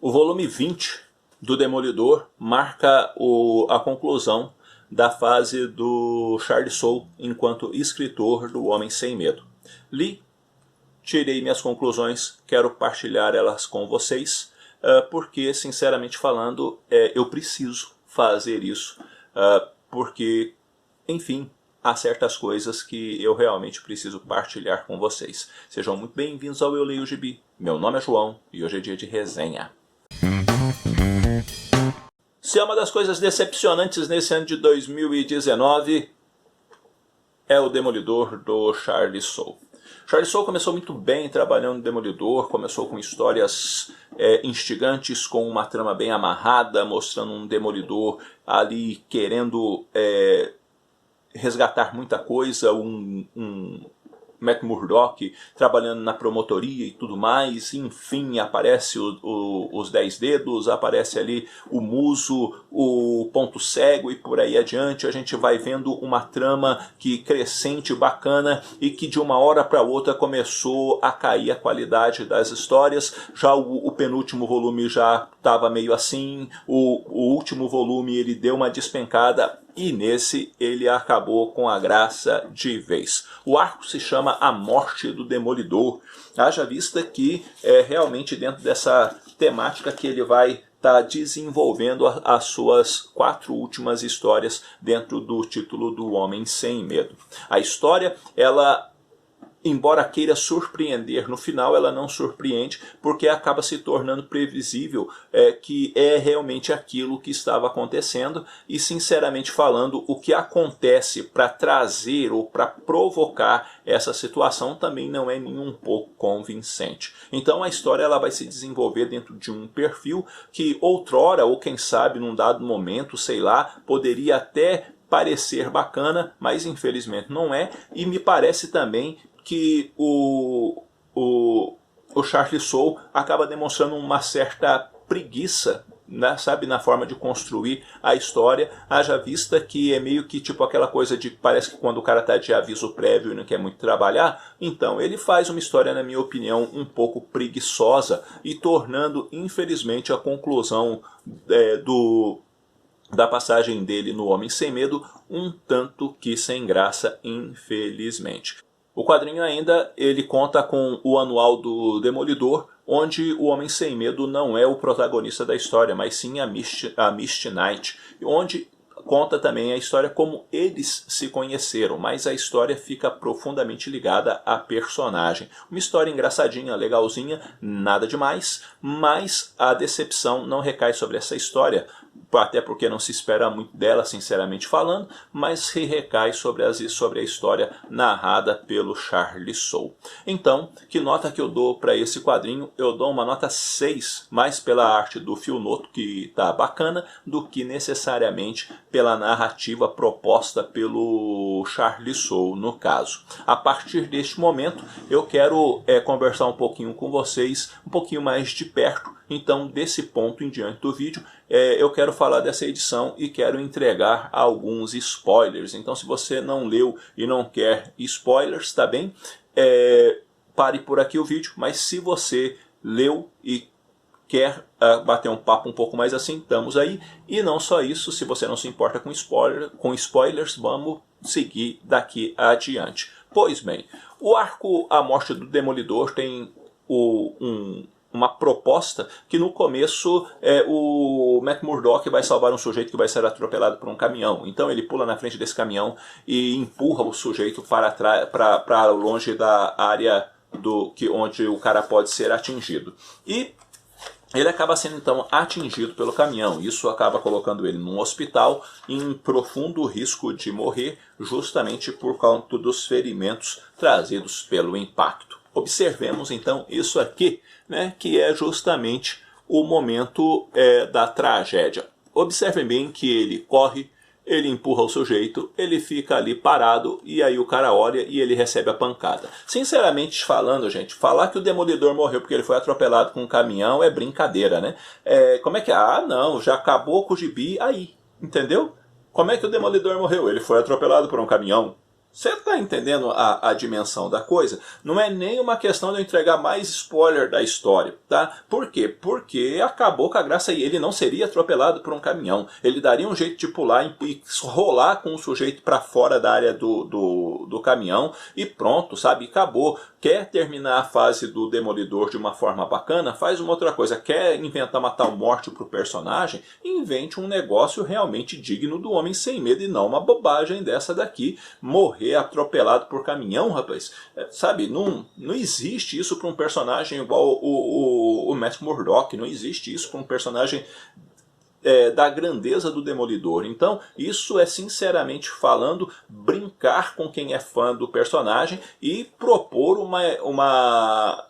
O volume 20 do Demolidor marca a conclusão da fase do Charles Soule enquanto escritor do Homem Sem Medo. Li, tirei minhas conclusões, quero partilhar elas com vocês, porque, sinceramente falando, eu preciso fazer isso, porque, enfim, há certas coisas que eu realmente preciso partilhar com vocês. Sejam muito bem-vindos ao Eu Leio Gibi. Meu nome é João e hoje é dia de resenha. Se é uma das coisas decepcionantes nesse ano de 2019, é o Demolidor do Charles Soule. Charles Soule começou muito bem trabalhando no Demolidor, começou com histórias instigantes, com uma trama bem amarrada, mostrando um Demolidor ali querendo resgatar muita coisa, um Matt Murdock trabalhando na promotoria e tudo mais. Enfim, aparece os 10 dedos, aparece ali o Muso, o Ponto Cego e por aí adiante. A gente vai vendo uma trama que crescente, bacana, e que de uma hora para outra começou a cair a qualidade das histórias. Já o penúltimo volume já estava meio assim, o último volume ele deu uma despencada, e nesse ele acabou com a graça de vez. O arco se chama A Morte do Demolidor. Haja vista que é realmente dentro dessa temática que ele vai estar desenvolvendo as suas 4 últimas histórias dentro do título do Homem Sem Medo. A história, embora queira surpreender no final, ela não surpreende, porque acaba se tornando previsível que é realmente aquilo que estava acontecendo. E, sinceramente falando, o que acontece para trazer ou para provocar essa situação também não é nem um pouco convincente. Então a história ela vai se desenvolver dentro de um perfil que outrora, ou quem sabe num dado momento, sei lá, poderia até parecer bacana, mas infelizmente não é. E me parece também que o Charles Soule acaba demonstrando uma certa preguiça, né, sabe, na forma de construir a história, haja vista que é meio que tipo aquela coisa de parece que quando o cara está de aviso prévio e não quer muito trabalhar, então ele faz uma história, na minha opinião, um pouco preguiçosa e tornando, infelizmente, a conclusão da passagem dele no Homem Sem Medo um tanto que sem graça, infelizmente. O quadrinho ainda ele conta com o anual do Demolidor, onde o Homem Sem Medo não é o protagonista da história, mas sim a Misty Knight, onde conta também a história como eles se conheceram, mas a história fica profundamente ligada à personagem. Uma história engraçadinha, legalzinha, nada demais, mas a decepção não recai sobre essa história, até porque não se espera muito dela, sinceramente falando, mas recai sobre a história narrada pelo Charles Soule. Então, que nota que eu dou para esse quadrinho? Eu dou uma nota 6, mais pela arte do Phil Noto, que está bacana, do que necessariamente pela narrativa proposta pelo Charles Soule, no caso. A partir deste momento, eu quero conversar um pouquinho com vocês, um pouquinho mais de perto. Então, desse ponto em diante do vídeo, eu quero falar dessa edição e quero entregar alguns spoilers. Então, se você não leu e não quer spoilers, tá bem? Pare por aqui o vídeo, mas se você leu e quer bater um papo um pouco mais assim, estamos aí. E não só isso, se você não se importa com spoilers, vamos seguir daqui adiante. Pois bem, o arco A Morte do Demolidor tem uma proposta que no começo o Matt Murdock vai salvar um sujeito que vai ser atropelado por um caminhão. Então ele pula na frente desse caminhão e empurra o sujeito para longe da área onde o cara pode ser atingido. E ele acaba sendo então atingido pelo caminhão. Isso acaba colocando ele num hospital em profundo risco de morrer, justamente por conta dos ferimentos trazidos pelo impacto. Observemos então isso aqui, né, que é justamente o momento da tragédia. Observem bem que ele corre, ele empurra o sujeito, ele fica ali parado e aí o cara olha e ele recebe a pancada. Sinceramente falando, gente, falar que o Demolidor morreu porque ele foi atropelado com um caminhão é brincadeira, né? Como é que é? Ah, não, já acabou com o gibi aí, entendeu? Como é que o Demolidor morreu? Ele foi atropelado por um caminhão. Você está entendendo a dimensão da coisa? Não é nem uma questão de eu entregar mais spoiler da história, tá? Por quê? Porque acabou com a graça e ele não seria atropelado por um caminhão. Ele daria um jeito de pular e rolar com o sujeito para fora da área do caminhão e pronto, sabe? Acabou. Quer terminar a fase do Demolidor de uma forma bacana? Faz uma outra coisa. Quer inventar uma tal morte para o personagem? Invente um negócio realmente digno do Homem Sem Medo e não uma bobagem dessa daqui. Morrer atropelado por caminhão, rapaz. Sabe, não existe isso para um personagem igual o Matt Murdock. Não existe isso para um personagem da grandeza do Demolidor. Então, isso é, sinceramente falando, brincar com quem é fã do personagem e propor uma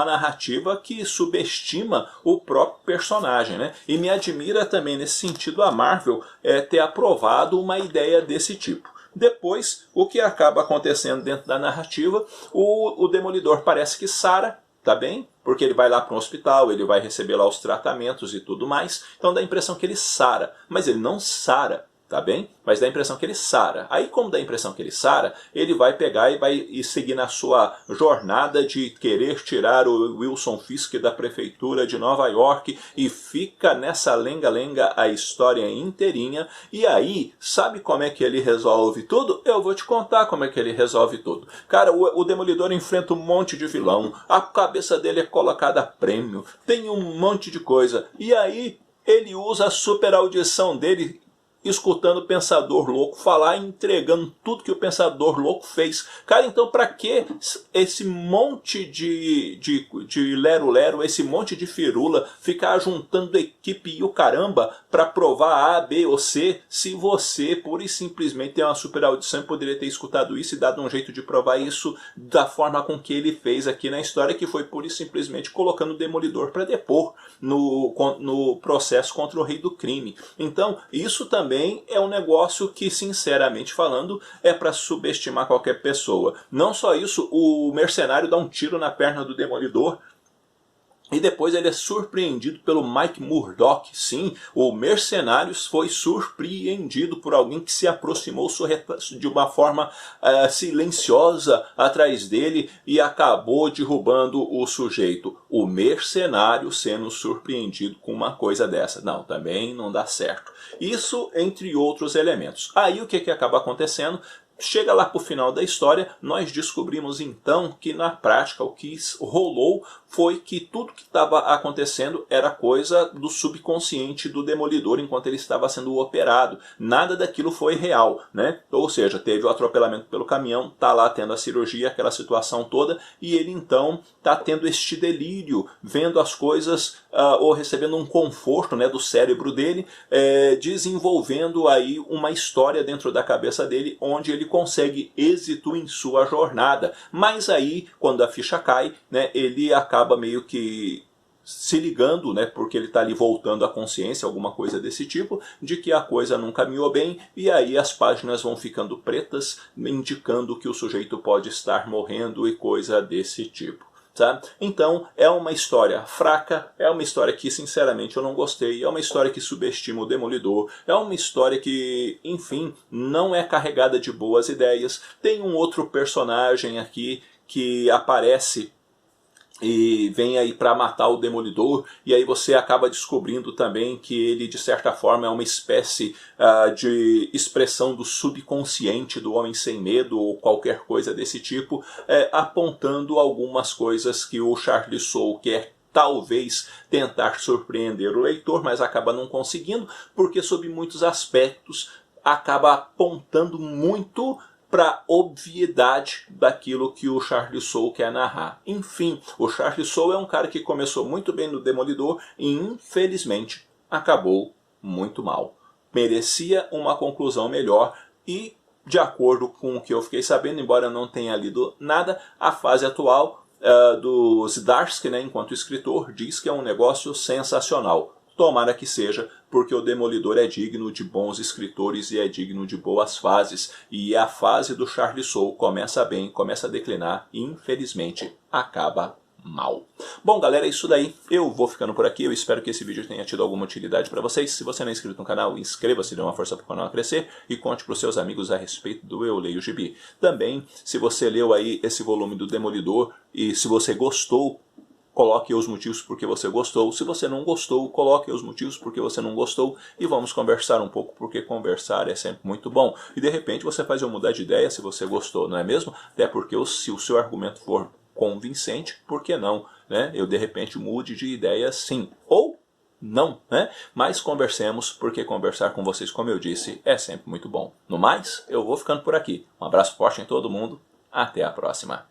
narrativa que subestima o próprio personagem, né? E me admira também, nesse sentido, a Marvel ter aprovado uma ideia desse tipo. Depois, o que acaba acontecendo dentro da narrativa, o Demolidor parece que sara, tá bem? Porque ele vai lá para um hospital, ele vai receber lá os tratamentos e tudo mais. Então dá a impressão que ele sara, mas ele não sara, tá bem? Mas dá a impressão que ele sara. Aí, como dá a impressão que ele sara, ele vai pegar e vai seguir na sua jornada de querer tirar o Wilson Fisk da prefeitura de Nova York e fica nessa lenga-lenga a história inteirinha. E aí, sabe como é que ele resolve tudo? Eu vou te contar como é que ele resolve tudo. Cara, o Demolidor enfrenta um monte de vilão, a cabeça dele é colocada a prêmio, tem um monte de coisa. E aí, ele usa a super audição dele, escutando o Pensador Louco falar e entregando tudo que o Pensador Louco fez. Cara, então pra que esse monte de lero-lero, esse monte de firula, ficar juntando equipe e o caramba pra provar A, B ou C, se você pura e simplesmente tem uma super audição e poderia ter escutado isso e dado um jeito de provar isso da forma com que ele fez aqui na história, que foi pura e simplesmente colocando o Demolidor pra depor no processo contra o Rei do Crime. Então, isso também é um negócio que, sinceramente falando, é para subestimar qualquer pessoa. Não só isso, o mercenário dá um tiro na perna do Demolidor e depois ele é surpreendido pelo Mike Murdock. Sim, o mercenário foi surpreendido por alguém que se aproximou de uma forma silenciosa atrás dele e acabou derrubando o sujeito. O mercenário sendo surpreendido com uma coisa dessa. Não, também não dá certo. Isso entre outros elementos. Aí o que acaba acontecendo? Chega lá para o final da história, nós descobrimos então que na prática o que rolou foi que tudo que estava acontecendo era coisa do subconsciente do Demolidor enquanto ele estava sendo operado. Nada daquilo foi real, né? Ou seja, teve o atropelamento pelo caminhão, tá lá tendo a cirurgia, aquela situação toda, e ele então tá tendo este delírio, vendo as coisas ou recebendo um conforto, né, do cérebro dele, desenvolvendo aí uma história dentro da cabeça dele onde ele consegue êxito em sua jornada. Mas aí, quando a ficha cai, né, ele acaba meio que se ligando, né, porque ele está ali voltando à consciência, alguma coisa desse tipo, de que a coisa não caminhou bem, e aí as páginas vão ficando pretas, indicando que o sujeito pode estar morrendo e coisa desse tipo. Tá? Então é uma história fraca, é uma história que sinceramente eu não gostei, é uma história que subestima o Demolidor, é uma história que, enfim, não é carregada de boas ideias. Tem um outro personagem aqui que aparece e vem aí para matar o Demolidor, e aí você acaba descobrindo também que ele de certa forma é uma espécie de expressão do subconsciente do Homem Sem Medo ou qualquer coisa desse tipo, apontando algumas coisas que o Charlie Soule quer talvez tentar surpreender o leitor, mas acaba não conseguindo, porque sob muitos aspectos acaba apontando muito para a obviedade daquilo que o Charlie Soule quer narrar. Enfim, o Charlie Soule é um cara que começou muito bem no Demolidor e infelizmente acabou muito mal. Merecia uma conclusão melhor e, de acordo com o que eu fiquei sabendo, embora eu não tenha lido nada, a fase atual do Zdarsky, né, enquanto escritor, diz que é um negócio sensacional. Tomara que seja, porque o Demolidor é digno de bons escritores e é digno de boas fases. E a fase do Charlie Soule começa bem, começa a declinar e infelizmente acaba mal. Bom, galera, é isso daí. Eu vou ficando por aqui. Eu espero que esse vídeo tenha tido alguma utilidade para vocês. Se você não é inscrito no canal, inscreva-se, dê uma força para o canal crescer e conte para os seus amigos a respeito do Eu Leio Gibi. Também, se você leu aí esse volume do Demolidor e se você gostou, coloque os motivos por que você gostou. Se você não gostou, coloque os motivos por que você não gostou. E vamos conversar um pouco, porque conversar é sempre muito bom. E de repente você faz eu mudar de ideia se você gostou, não é mesmo? Até porque se o seu argumento for convincente, por que não? Né? Eu de repente mude de ideia sim. Ou não, né? Mas conversemos, porque conversar com vocês, como eu disse, é sempre muito bom. No mais, eu vou ficando por aqui. Um abraço forte em todo mundo. Até a próxima.